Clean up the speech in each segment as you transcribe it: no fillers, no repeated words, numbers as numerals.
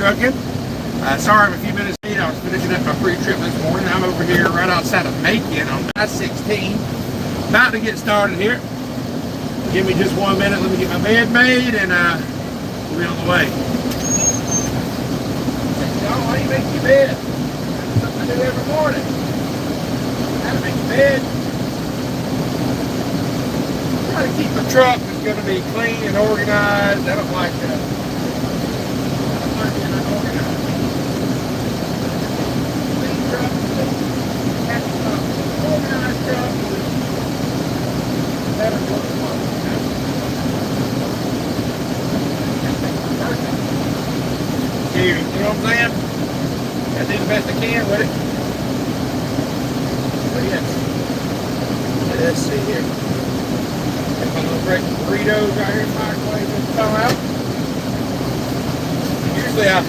Trucking. Sorry I'm a few minutes late. I was finishing up my pre-trip this morning. I'm over here right outside of Macon on I-16. About to get started here. Give me just 1 minute. Let me get my bed made and we'll be on the way. Shawn, why do you make your bed? That's something I do every morning. How to make your bed. Try to keep my truck that's going to be clean and organized. I don't like that. I don't like being unorganized. Clean truck, organized truck, better work for it. You know what I'm saying? I do the best I can with it. So yes. Let's see here. Got my little breakfast burritos right here in the microwave just come out. Usually I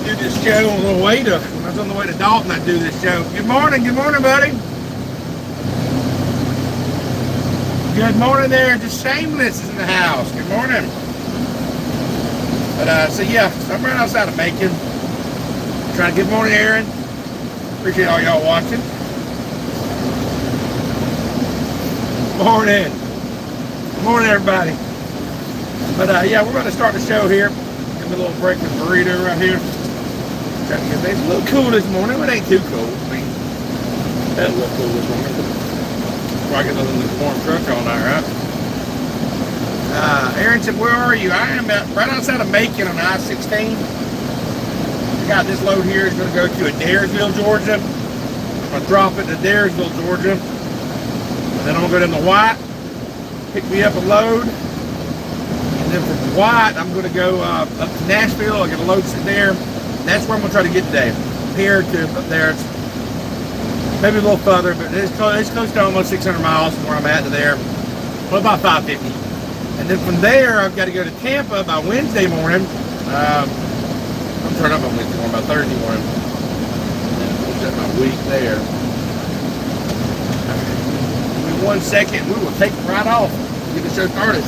do this show on the way to, when I was on the way to Dalton, I do this show. Good morning, buddy. Good morning there, just Shameless is in the house. Good morning. But so yeah, so I'm right outside of Macon. Trying to good morning, Aaron. Appreciate all y'all watching. Morning. Good morning, everybody. But yeah, we're going to start the show here. Give me a little breakfast burrito right here. Trying to get things a little cool this morning, but it ain't too cold. I mean, that's a little cool this morning. Before I get another warm truck all night, right? Aaron said, where are you? I am right outside of Macon on I-16. I got this load here. It's going to go to Adairsville, Georgia. I'm going to drop it to Adairsville, Georgia. And then I'm going to go down to White, pick me up a load. And then from White, I'm going to go up to Nashville. I got a load sitting there. That's where I'm going to try to get today. Here to up there. It's maybe a little further, but it's close to almost 600 miles from where I'm at to there. Well, about 550. And then from there, I've got to go to Tampa by Wednesday morning. I'm turning up on Wednesday morning, by Thursday morning. We'll set my week there. In 1 second, we will take it right off. Get the show started.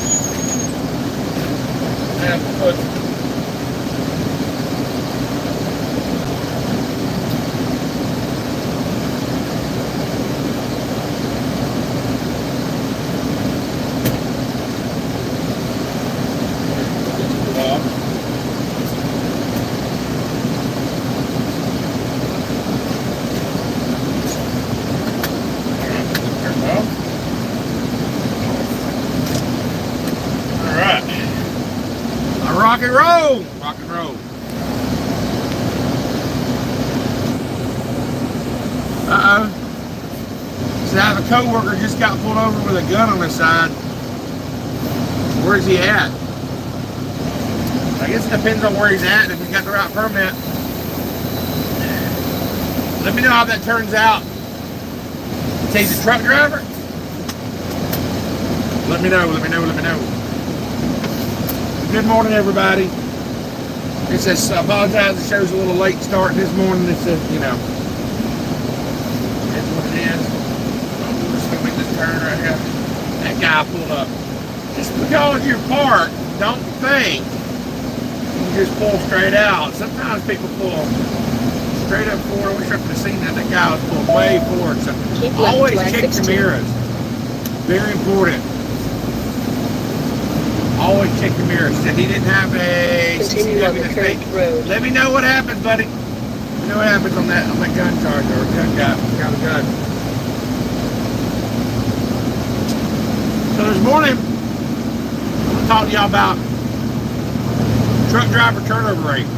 Rock and roll! Rock and roll. Uh-oh. So I have a coworker just got pulled over with a gun on his side. Where's he at? I guess it depends on where he's at and if he's got the right permit. Let me know how that turns out. Say he's a truck driver? Let me know. Good morning, everybody. It says, I apologize, the show's a little late starting this morning. It's you know, that's what it is. I'm just gonna make this turn right here. That guy pulled up. Just because you're parked, don't think you just pull straight out. Sometimes people pull straight up forward. I wish I could have seen that. That guy was pulling way forward. So always check your mirrors. Very important. Always check your mirrors. Said he didn't have a CCW mistake. Let me know what happens, buddy. Let me know what happens on that gun charge or gun guy. Got a gun. So this morning, I'm going to talk to y'all about truck driver turnover rate.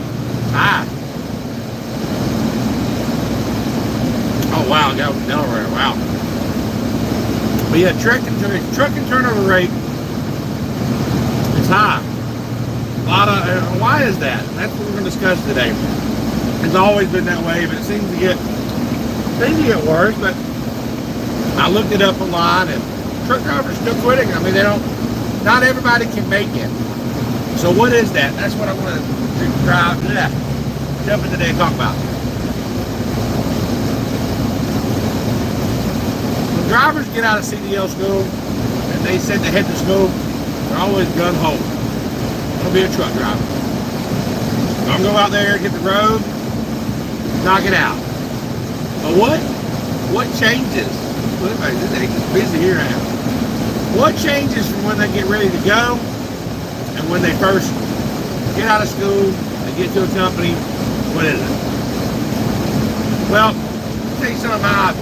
High. Oh wow, that was Delaware. Wow. But yeah, trucking turnover rate. It's high. A lot of, why is that? That's what we're going to discuss today. It's always been that way, but it seems to get worse. But I looked it up online, and truck drivers are still quitting. I mean, not everybody can make it. So what is that? That's what I want to jump in today and talk about. When drivers get out of CDL school, and they said they head to school, they're always gun-ho. I want to be a truck driver. So I'm going to go out there, hit the road, knock it out. But what changes? It's busy here now. What changes from when they get ready to go and when they first get out of school and get to a company? What is it? Well, I'll tell you some of my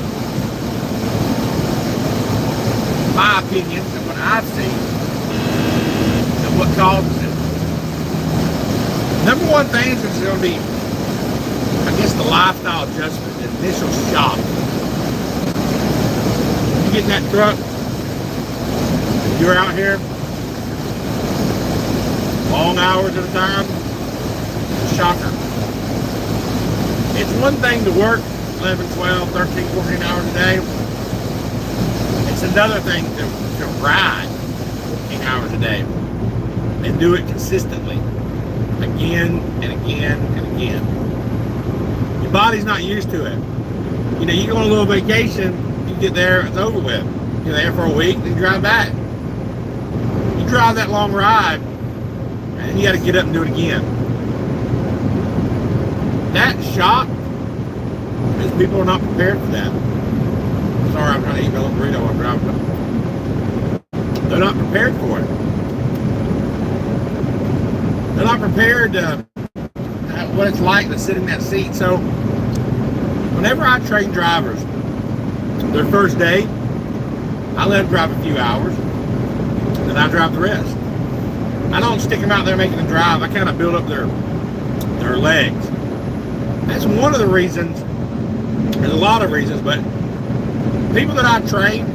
opinions and what I've seen and what causes it. Number one thing is going to be, I guess, the lifestyle adjustment, the initial shock. You get in that truck, you're out here long hours at a time, shocker. It's one thing to work 11, 12, 13, 14 hours a day. It's another thing to ride 14 hours a day and do it consistently again and again and again. Your body's not used to it. You know, you go on a little vacation, you get there, it's over with. You're there for a week, then you drive back. You drive that long ride, and you got to get up and do it again. That shock is people are not prepared for that. Sorry, I'm trying to eat my little burrito while I'm driving. They're not prepared for it. They're not prepared to what it's like to sit in that seat. So whenever I train drivers, their first day, I let them drive a few hours, and then I drive the rest. I don't stick them out there making them drive. I kind of build up their legs. That's one of the reasons. There's a lot of reasons, but people that I train,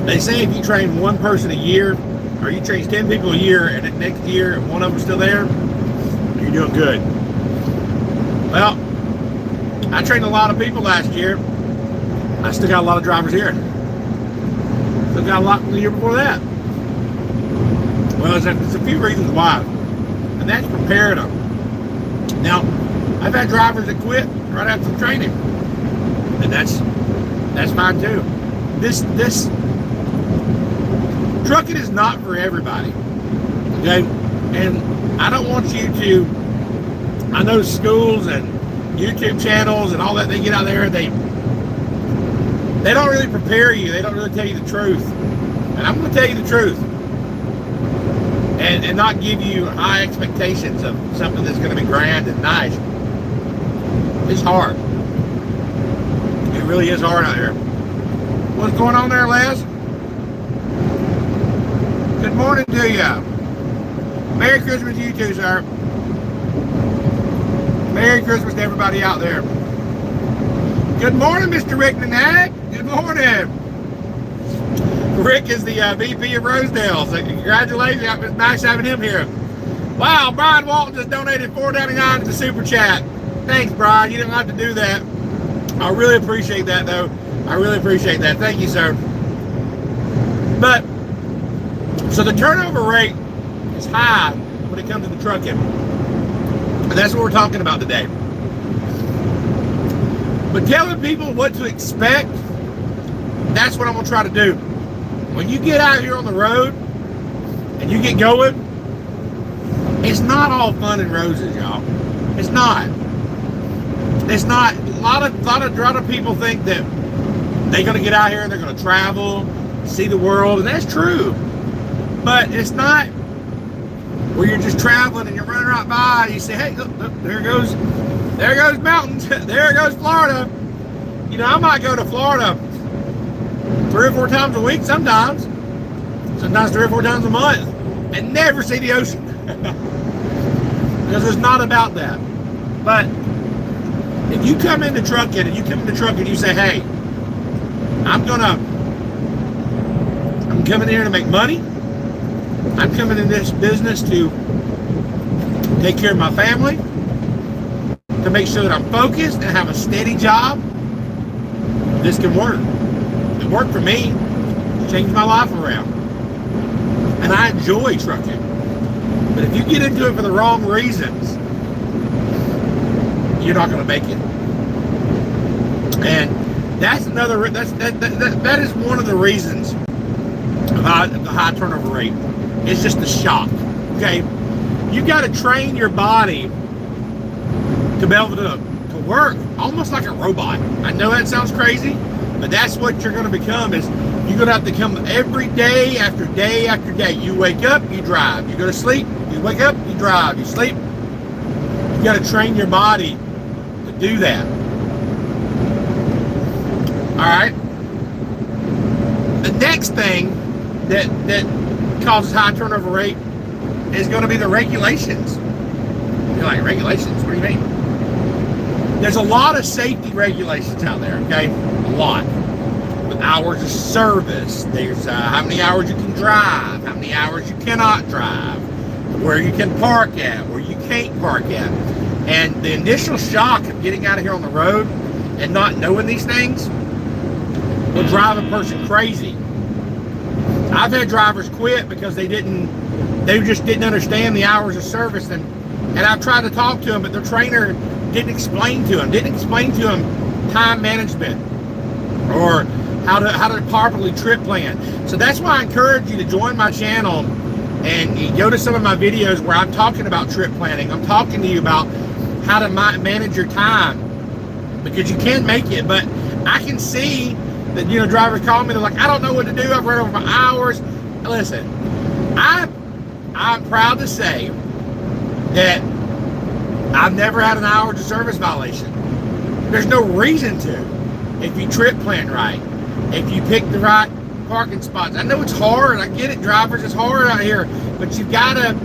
they say if you train one person a year, or you train 10 people a year, and then next year one of them's still there, you're doing good. Well, I trained a lot of people last year. I still got a lot of drivers here. Still got a lot from the year before that. Well, there's a few reasons why, and that's preparing them. Now, I've had drivers that quit right after the training, and that's fine too. This trucking is not for everybody, okay? And I don't want you to. I know schools and YouTube channels and all that, they get out there and they don't really prepare you. They don't really tell you the truth. And I'm going to tell you the truth. And not give you high expectations of something that's going to be grand and nice. It's hard. It really is hard out here. What's going on there, Les? Good morning to you. Merry Christmas to you too, sir. Merry Christmas to everybody out there. Good morning, Mr. Rick Nanag. Good morning. Rick is the VP of Rosedale, so congratulations. It's nice having him here. Wow, Brian Walton just donated $4.99 to the Super Chat. Thanks, Brian. You didn't have to do that. I really appreciate that, though. I really appreciate that. Thank you, sir. But, so the turnover rate is high when it comes to the trucking. And that's what we're talking about today. But telling people what to expect, that's what I'm going to try to do. When you get out here on the road and you get going, it's not all fun and roses, y'all. It's not. It's not. A lot of people think that they're going to get out here and they're going to travel, see the world, and that's true. But it's not where you're just traveling and you're running right by and you say, hey, look, there goes mountains. There goes Florida. You know, I might go to Florida 3 or 4 times a week sometimes 3 or 4 times a month, and never see the ocean. Because it's not about that. But if you come into trucking and you say, hey, I'm coming here to make money. I'm coming in this business to take care of my family, to make sure that I'm focused and have a steady job, this can work. It worked for me. It changed my life around. And I enjoy trucking. But if you get into it for the wrong reasons, you're not going to make it. And that's another. That is one of the reasons of the high turnover rate. It's just the shock. Okay, you got to train your body to be able to work almost like a robot. I know that sounds crazy, but that's what you're going to become. Is you're going to have to come every day after day after day. You wake up, you drive. You go to sleep, you wake up, you drive. You sleep. You got to train your body to do that. All right. The next thing that causes high turnover rate is going to be the regulations. You're like, regulations? What do you mean? There's a lot of safety regulations out there, okay? A lot. With hours of service, there's how many hours you can drive, how many hours you cannot drive, where you can park at, where you can't park at. And the initial shock of getting out of here on the road and not knowing these things will drive a person crazy. I've had drivers quit because they just didn't understand the hours of service, and I've tried to talk to them, but their trainer didn't explain to them time management or how to properly trip plan. So that's why I encourage you to join my channel and you go to some of my videos where I'm talking about trip planning. I'm talking to you about how to manage your time, because you can make it. But I can see that, you know, drivers call me, they're like, I don't know what to do, I've run over my hours. Listen, I'm proud to say that I've never had an hours of service violation. There's no reason to, if you trip plan right, if you pick the right parking spots. I know it's hard, I get it, drivers, it's hard out here, but you gotta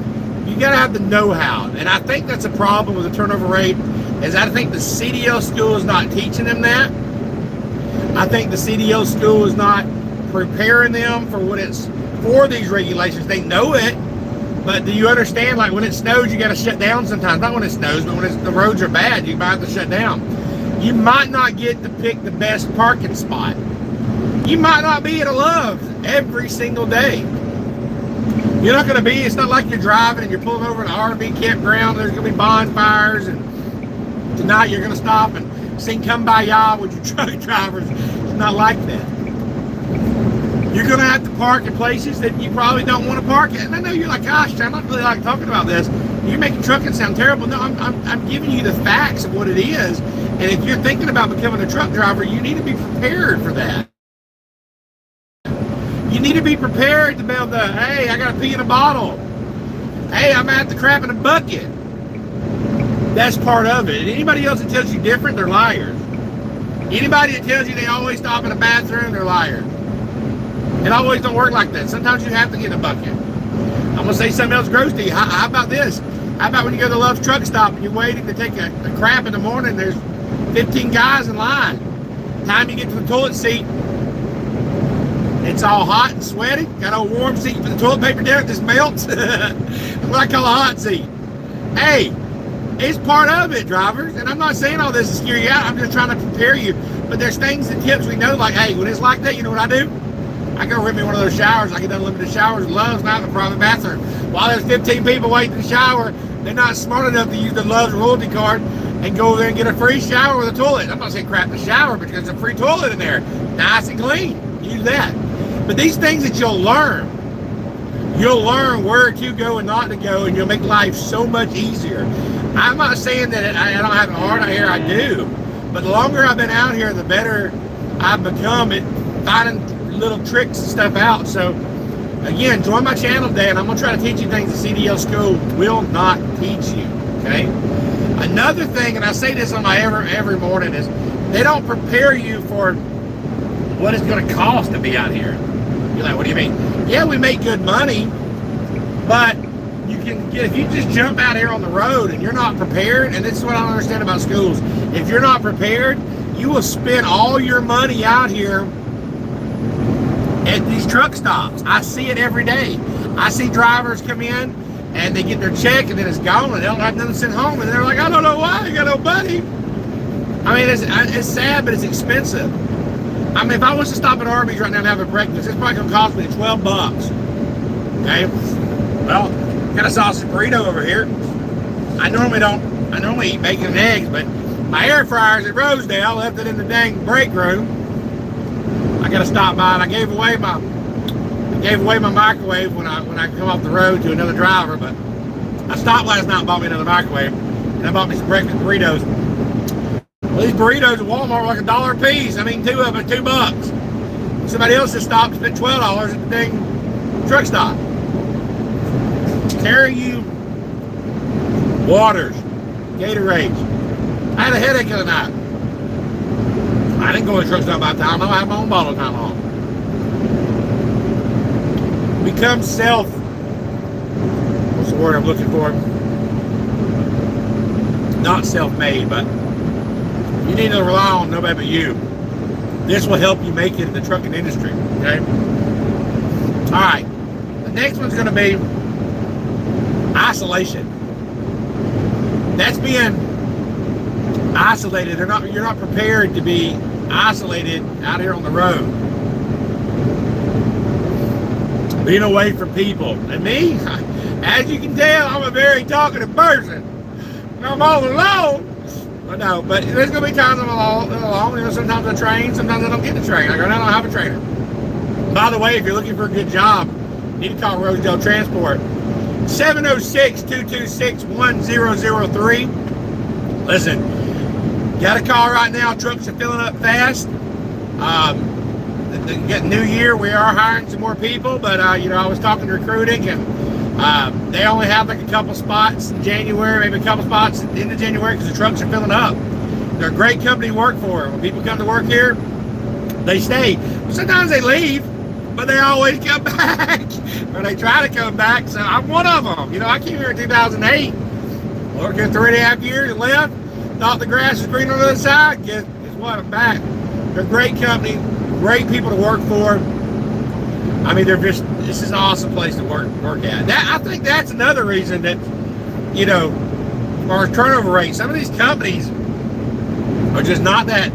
have the know-how. And I think that's a problem with the turnover rate, is I think the CDL school is not teaching them that. I think the CDL school is not preparing them for these regulations. They know it, but do you understand, like when it snows, you got to shut down sometimes. Not when it snows, but when the roads are bad, you might have to shut down. You might not get to pick the best parking spot. You might not be at a Love's every single day. You're not going to be, it's not like you're driving and you're pulling over an R&B campground, there's going to be bonfires, and tonight you're going to stop and sing Kumbaya with your truck drivers. It's not like that. You're going to have to park in places that you probably don't want to park at. And I know you're like, gosh, I'm not really like talking about this. You're making trucking sound terrible. No, I'm giving you the facts of what it is. And if you're thinking about becoming a truck driver, you need to be prepared for that. You need to be prepared to be able to, hey, I got to pee in a bottle. Hey, I'm going to have to crap in a bucket. That's part of it. And anybody else that tells you different, they're liars. Anybody that tells you they always stop in a bathroom, they're liars. It always don't work like that. Sometimes you have to get in a bucket. I'm going to say something else gross to you. How about this? How about when you go to the Love's truck stop and you're waiting to take a crap in the morning, there's 15 guys in line. Time you get to the toilet seat, it's all hot and sweaty. Got a warm seat, you put the toilet paper down, it just melts. That's what I call a hot seat. Hey, it's part of it, drivers. And I'm not saying all this to scare you out. I'm just trying to prepare you. But there's things and tips we know, like, hey, when it's like that, you know what I do? I go rip me one of those showers. I get unlimited showers at Love's, not in the private bathroom. While there's 15 people waiting to shower, they're not smart enough to use the Love's royalty card and go over there and get a free shower with a toilet. I'm not saying crap the shower, but there's a free toilet in there. Nice and clean. Use that. But these things that you'll learn where to go and not to go, and you'll make life so much easier. I'm not saying that I don't have it hard out here, I do. But the longer I've been out here, the better I've become at finding little tricks and stuff out. So again, join my channel today, and I'm going to try to teach you things the CDL school will not teach you, okay? Another thing, and I say this on my every morning, is they don't prepare you for what it's going to cost to be out here. You're like, what do you mean? Yeah, we make good money, but you can get, if you just jump out here on the road and you're not prepared, and this is what I don't understand about schools, if you're not prepared, you will spend all your money out here at these truck stops. I see it every day. I see drivers come in and they get their check and then it's gone and they don't have nothing to send home, and they're like, I don't know why, I got no money. I mean, it's sad, but it's expensive. I mean, if I was to stop at Arby's right now and have a breakfast, it's probably going to cost me 12 bucks. Okay? Well, got a sausage burrito over here. I normally eat bacon and eggs, but my air fryer's at Rosedale. I left it in the dang break room. I got to stop by, and I gave away my microwave when I come off the road to another driver, but I stopped last night and bought me another microwave. And I bought me some breakfast burritos. Well, these burritos at Walmart were like $1 a piece. I mean, 2 of them are $2. Somebody else just stopped and spent $12 at the dang truck stop. Carry you waters, Gatorades. I had a headache the other night. I didn't go to the truck stop by the time. I have my own bottle of time on. Become what's the word I'm looking for? Not self-made, but you need to rely on nobody but you. This will help you make it in the trucking industry, okay? All right, the next one's going to be isolation. That's being isolated. You're not prepared to be isolated out here on the road. Being away from people. And me, as you can tell, I'm a very talkative person. I'm all alone. But there's going to be times I'm alone. You know, sometimes I train, sometimes I don't get to train. I don't have a trainer. By the way, if you're looking for a good job, you need to call Rosedale Transport. 706-226-1003. Listen, got a call right now. Trucks are filling up fast. The new year, we are hiring some more people, but you know, I was talking to recruiting, and they only have like a couple spots in January, maybe a couple spots at the end of January, because the trucks are filling up. They're a great company to work for. When people come to work here, they stay. Sometimes they leave, but they always come back, or they try to come back. So I'm one of them. You know, I came here in 2008, worked here 3.5 years and left. Thought the grass was green on the other side. Guess what? I'm back. They're a great company, great people to work for. I mean, this is an awesome place to work at. I think that's another reason that, you know, our turnover rate. Some of these companies are just not that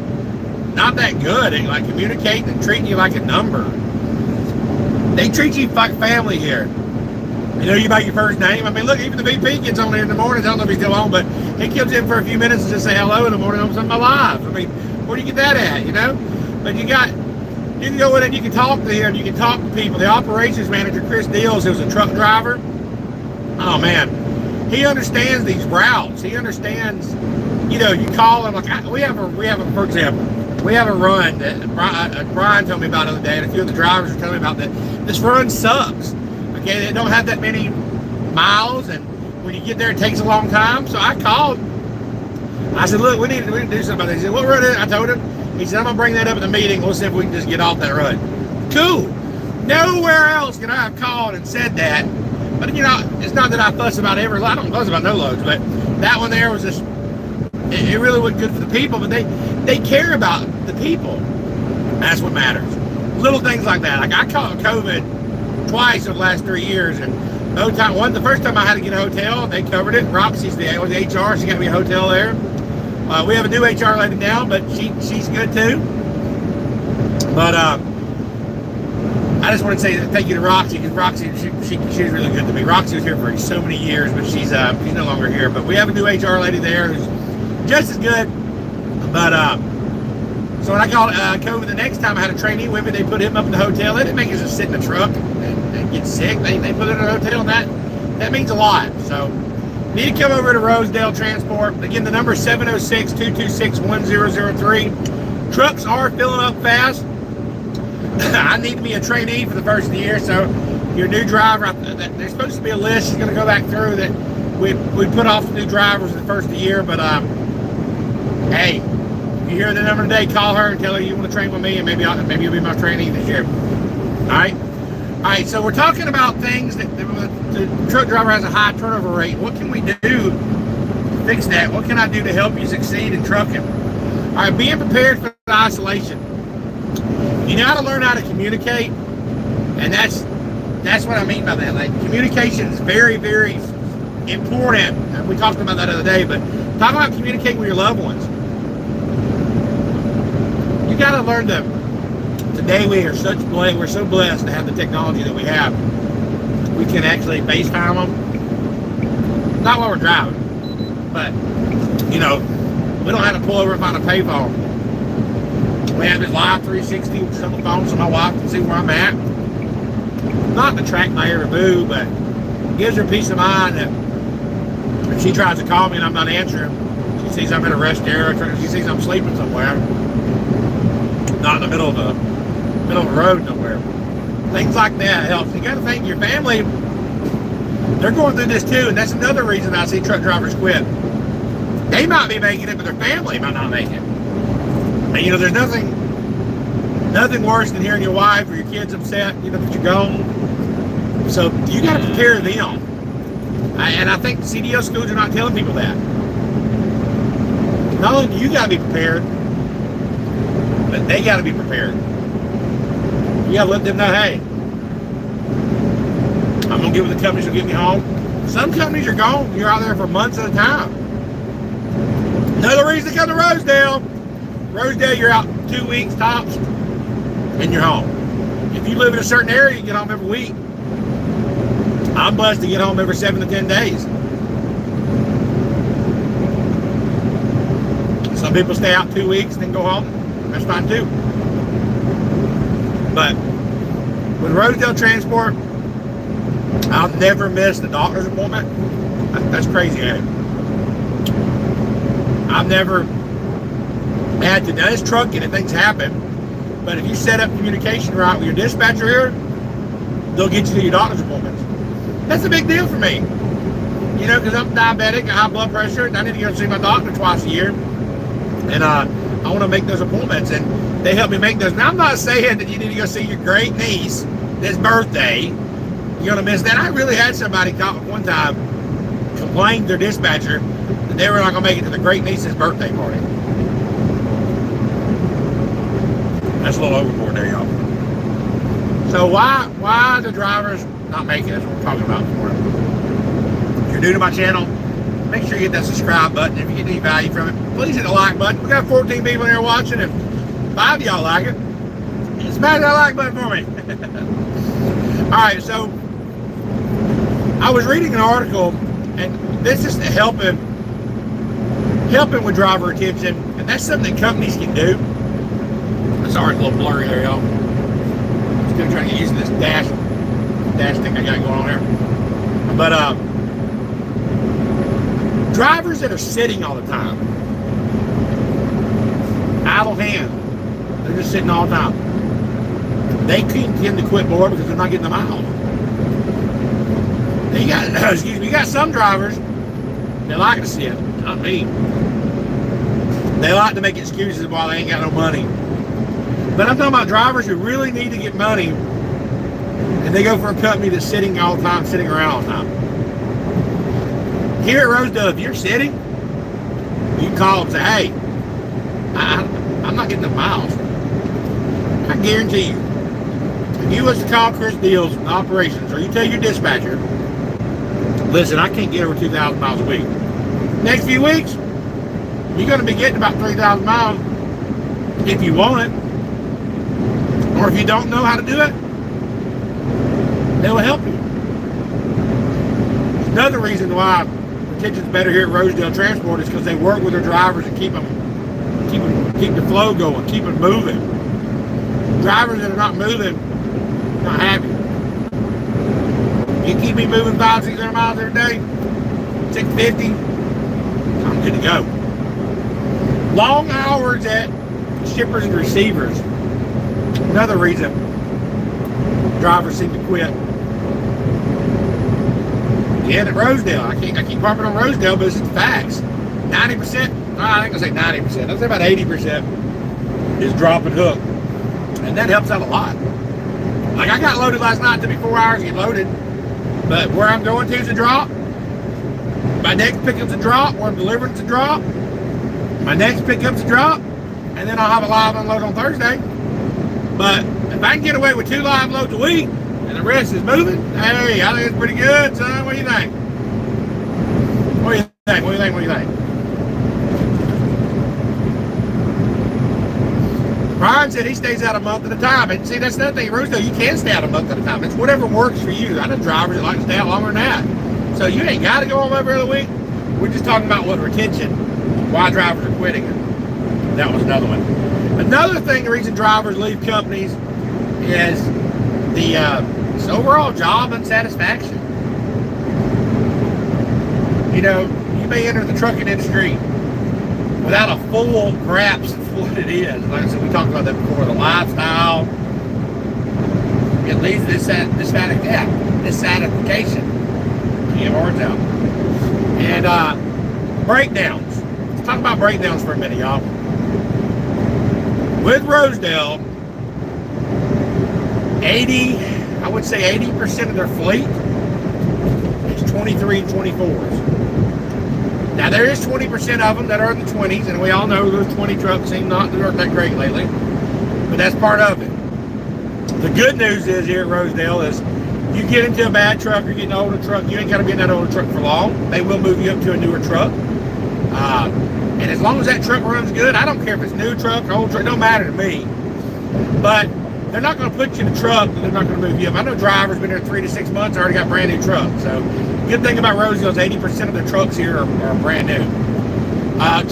good at like communicating and treating you like a number. They treat you like family here. You know, you by your first name. I mean, look, even the VP gets on there in the morning. I don't know if he's still on, but he comes in for a few minutes and just say hello in the morning on some of my lives. I mean, where do you get that at, you know? But you can go in and you can talk to him. You can talk to people. The operations manager, Chris Deals, who's a truck driver. Oh, man. He understands these routes. He understands, you know, you call him. Like, we have a, for example, we have a run that Brian told me about the other day, and a few of the drivers are telling me about that. This run sucks. Okay, they don't have that many miles, and when you get there, it takes a long time. So I called. I said, look, we need to do something about this. He said, what run is it? I told him. He said, I'm going to bring that up at the meeting. We'll see if we can just get off that run. Cool. Nowhere else can I have called and said that. But, you know, it's not that I fuss about every load. I don't fuss about no loads, but that one there was just, it really wasn't good for the people, but they care about the people. That's what matters. Little things like that. Like I caught COVID twice over the last 3 years, and the first time I had to get a hotel, they covered it. Roxy's the HR, she got me a hotel there. We have a new HR lady now, but she's good too. But I just want to say thank you to Roxy, because Roxy, she's really good to me. Roxy was here for so many years, but she's no longer here. But we have a new HR lady there who's just as good. But so when I called COVID the next time, I had a trainee with me. They put him up in the hotel. They didn't make us just sit in the truck and get sick. They put it in a hotel, and that means a lot. So need to come over to Rosedale Transport. Again, the number is 706-226-1003. Trucks are filling up fast. I need to be a trainee for the first of the year, so your new driver, there's supposed to be a list. She's going to go back through that. We put off the new drivers the first of the year, but hey, if you hear the number today, call her and tell her you want to train with me, and maybe you'll be my trainee this year. All right. So we're talking about things that the truck driver has a high turnover rate. What can we do to fix that? What can I do to help you succeed in trucking? All right, being prepared for the isolation. You got to learn how to communicate, and that's what I mean by that. Like, communication is very, very important. We talked about that the other day, but talk about communicating with your loved ones. You got to learn to. Today we're so blessed to have the technology that we have. We can actually FaceTime them, not while we're driving, but you know, we don't have to pull over and find a payphone. We have this live 360, which is on the phone, so my wife can see where I'm at. Not to track my every move, but it gives her peace of mind that If she tries to call me and I'm not answering, she sees I'm in a rest area, she sees I'm sleeping somewhere, not in the middle of a road nowhere. Things like that helps. You got to think your family, they're going through this too, and that's another reason I see truck drivers quit. They might be making it, but their family might not make it. And you know, there's nothing worse than hearing your wife or your kids upset, you know, that you're gone. So you got to prepare them. And I think CDL schools are not telling people that. Not only do you got to be prepared, but they got to be prepared. You got to let them know, hey, I'm going to get with the companies who get me home. Some companies are gone. You're out there for months at a time. Another reason to come to Rosedale. Rosedale, you're out 2 weeks tops, and you're home. If you live in a certain area, you get home every week. I'm blessed to get home every 7 to 10 days. Some people stay out 2 weeks and then go home. That's fine too. But with Rosedale Transport, I'll never miss the doctor's appointment. That's crazy, eh? I've never had to. Now, it's trucking and things happen, but if you set up communication right with your dispatcher here, they'll get you to your doctor's appointments. That's a big deal for me. You know, because I'm diabetic, I have high blood pressure, and I need to go see my doctor twice a year. And I want to make those appointments, and they help me make those. Now, I'm not saying that you need to go see your great niece this birthday. You're going to miss that. I really had somebody call one time, complain to their dispatcher that they were not going to make it to the great niece's birthday party. That's a little overboard there, y'all. So why the drivers not making it? That's what we're talking about for. If you're new to my channel, make sure you hit that subscribe button. If you get any value from it, please hit the like button. We got 14 people here watching. If 5 of y'all like it, smash that like button for me. All right, so I was reading an article, and this is helping with driver retention, and that's something that companies can do. Sorry, it's a little blurry there, y'all. Still trying to get used to this dash thing I got going on here. But drivers that are sitting all the time, idle hand, they're just sitting all the time. They tend to quit more because they're not getting the miles. You got some drivers that like to sit. Not me. They like to make excuses while they ain't got no money. But I'm talking about drivers who really need to get money, and they go for a company that's sitting all the time, sitting around all the time. Here at Rosedale, if you're sitting, you call and say, hey, I'm not getting the miles. I guarantee you, if you was to call Chris Deals Operations, or you tell your dispatcher, listen, I can't get over 2,000 miles a week. Next few weeks, you're going to be getting about 3,000 miles if you want it. Or if you don't know how to do it, they will help you. Another reason why retention's better here at Rosedale Transport is because they work with their drivers and keep the flow going, keep it moving. Drivers that are not moving, not happy. You keep me moving 500-600 miles every day, 650, I'm good to go. Long hours at shippers and receivers. Another reason drivers seem to quit. Yeah, at Rosedale. I keep harping on Rosedale, but it's the facts. 90%, I think I'll say 90%. I'll say about 80% is drop and hook. And that helps out a lot. Like I got loaded last night. It took me 4 hours to get loaded. But where I'm going to is a drop. My next pickup's a drop. Where I'm delivering it's a drop. My next pickup's a drop. And then I'll have a live unload on Thursday. But if I can get away with 2 live loads a week and the rest is moving, hey, I think it's pretty good, son. What do you think? What do you think? What do you think? What do you think? Brian said he stays out a month at a time. And see, that's another thing. Rosedale, you can stay out a month at a time. It's whatever works for you. I know drivers that like to stay out longer than that. So you ain't got to go home every other week. We're just talking about what retention, why drivers are quitting. And that was another one. Another thing, the reason drivers leave companies is the overall job unsatisfaction. You know, may enter the trucking industry without a full grasp of what it is. Like I said, we talked about that before, the lifestyle. It leads to dissatisfaction. Can't words out. And breakdowns. Let's talk about breakdowns for a minute, y'all. With Rosedale, I would say 80% of their fleet is 23 and 24s. Now there is 20% of them that are in the 20s, and we all know those 20 trucks seem not to work that great lately, but that's part of it. The good news is here at Rosedale is you get into a bad truck or get an older truck, you ain't got to be in that older truck for long. They will move you up to a newer truck. And as long as that truck runs good, I don't care if it's new truck or old truck, it don't matter to me. But they're not going to put you in a truck and they're not going to move you up. I know drivers been there 3 to 6 months, already got brand new trucks. So good thing about Rosedale is 80% of the trucks here are brand new.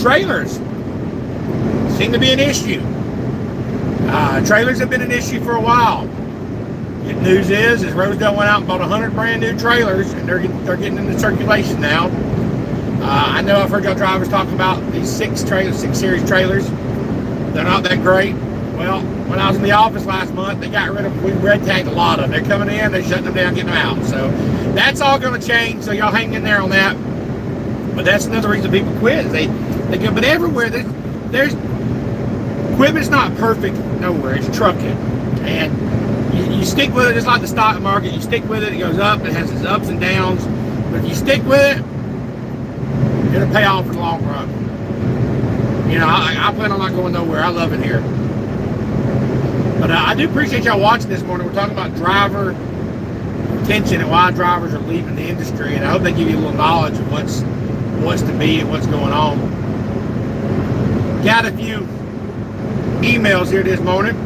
Trailers seem to be an issue. Trailers have been an issue for a while. Good news is Rosedale went out and bought 100 brand new trailers, and they're getting into circulation now. I know I've heard y'all drivers talking about these 6 series trailers. They're not that great. Well, when I was in the office last month, we red tagged a lot of them. They're coming in, they're shutting them down, getting them out. So that's all going to change. So y'all hang in there on that. But that's another reason people quit. They go, but everywhere there's equipment's not perfect nowhere. It's trucking, and you stick with it just like the stock market. You stick with it, it goes up. It has its ups and downs, but if you stick with it, it'll pay off in the long run. You know, I plan on not going nowhere. I love it here. But I do appreciate y'all watching this morning. We're talking about driver retention and why drivers are leaving the industry, and I hope they give you a little knowledge of what's to be and what's going on. Got a few emails here this morning.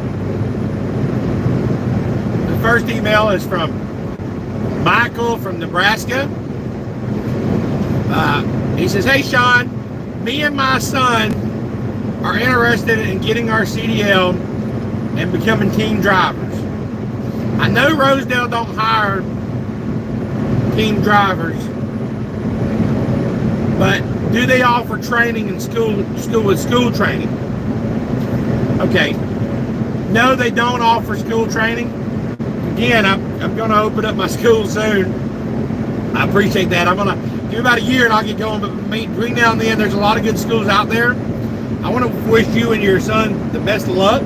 The first email is from Michael from Nebraska. He says, "Hey Shawn, me and my son are interested in getting our CDL and becoming team drivers. I know Rosedale don't hire team drivers, but do they offer training in school training?" Okay. No, they don't offer school training. Again, I'm going to open up my school soon. I appreciate that. I'm going to give about a year and I'll get going. But between now and then, there's a lot of good schools out there. I want to wish you and your son the best of luck.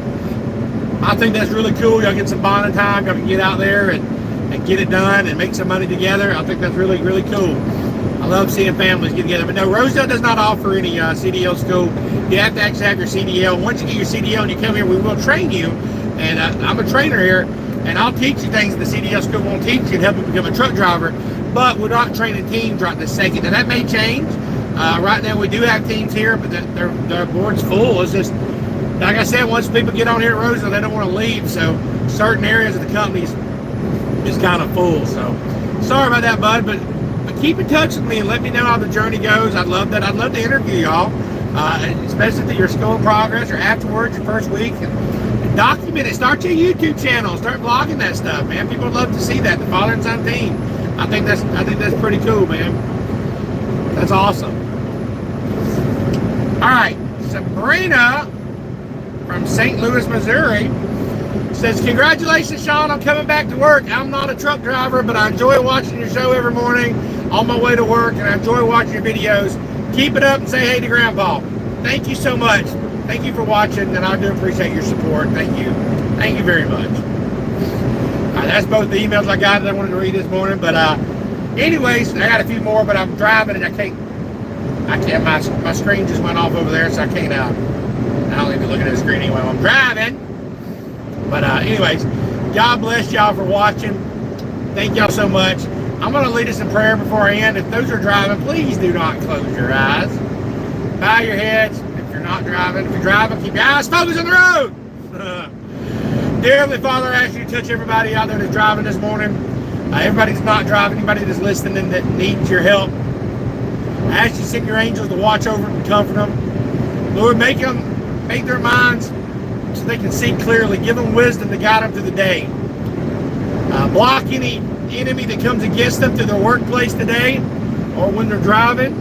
I think that's really cool. Y'all get some bonding time. Y'all can get out there and get it done and make some money together. I think that's really, really cool. I love seeing families get together. But no, Rosedale does not offer any CDL school. You have to actually have your CDL. Once you get your CDL and you come here, we will train you. And I'm a trainer here, and I'll teach you things the CDL school won't teach you to help you become a truck driver. But we're not training teams right this second. Now, that may change. Right now, we do have teams here, but their board's full. It's just, like I said, once people get on here at Rosedale, they don't want to leave. So certain areas of the company's just kind of full. So sorry about that, bud, but keep in touch with me and let me know how the journey goes. I'd love that. I'd love to interview y'all, especially if you're school in progress or afterwards, your first week. And document it. Start your YouTube channel. Start vlogging that stuff, man. People would love to see that. The father and son team. I think that's pretty cool, man. That's awesome. All right, Sabrina from St. Louis, Missouri says, "Congratulations, Shawn, on coming back to work. I'm not a truck driver, but I enjoy watching your show every morning on my way to work, and I enjoy watching your videos. Keep it up and say hey to Grandpa." Thank you so much. Thank you for watching, and I do appreciate your support. Thank you. Thank you very much. That's both the emails I got that I wanted to read this morning. But anyways, I got a few more, but I'm driving and I can't. My screen just went off over there, so I can't. I don't even look at the screen anyway while I'm driving. But anyways, God bless y'all for watching. Thank y'all so much. I'm going to lead us in prayer before I end. If those are driving, please do not close your eyes. Bow your heads if you're not driving. If you're driving, keep your eyes focused on the road. Dear Heavenly Father, I ask you to touch everybody out there that's driving this morning. Everybody that's not driving, anybody that's listening that needs your help. I ask you to send your angels to watch over them and comfort them. Lord, make their minds so they can see clearly. Give them wisdom to guide them through the day. Block any enemy that comes against them through their workplace today or when they're driving.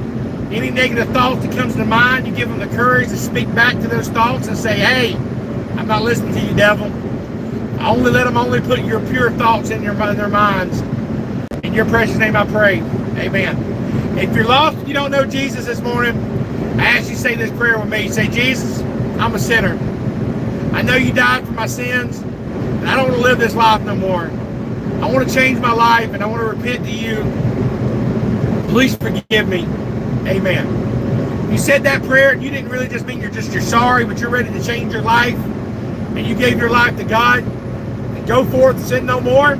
Any negative thoughts that comes to mind, you give them the courage to speak back to those thoughts and say, hey, I'm not listening to you, devil. I only let them only put your pure thoughts in their minds. In your precious name I pray. Amen. If you're lost and you don't know Jesus this morning, I ask you to say this prayer with me. Say, Jesus, I'm a sinner. I know you died for my sins, and I don't want to live this life no more. I want to change my life, and I want to repent to you. Please forgive me. Amen. You said that prayer, and you didn't really just mean you're sorry, but you're ready to change your life, and you gave your life to God, and go forth and sin no more.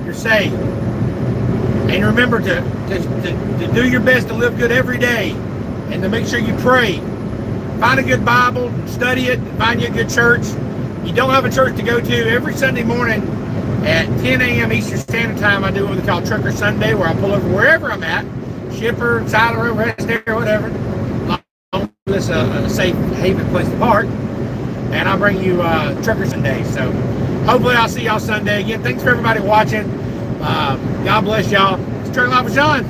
You're saved. And remember to do your best to live good every day, and to make sure you pray. Find a good Bible, and study it, and find you a good church. You don't have a church to go to. Every Sunday morning at 10 a.m. Eastern Standard Time, I do what we call Trucker Sunday, where I pull over wherever I'm at, Shipper, side of the road, rest area, whatever. It's a safe haven place to park. And I'll bring you Trucker Sunday. So hopefully I'll see y'all Sunday. Again, thanks for everybody watching. God bless y'all. It's Trucker Life with Shawn.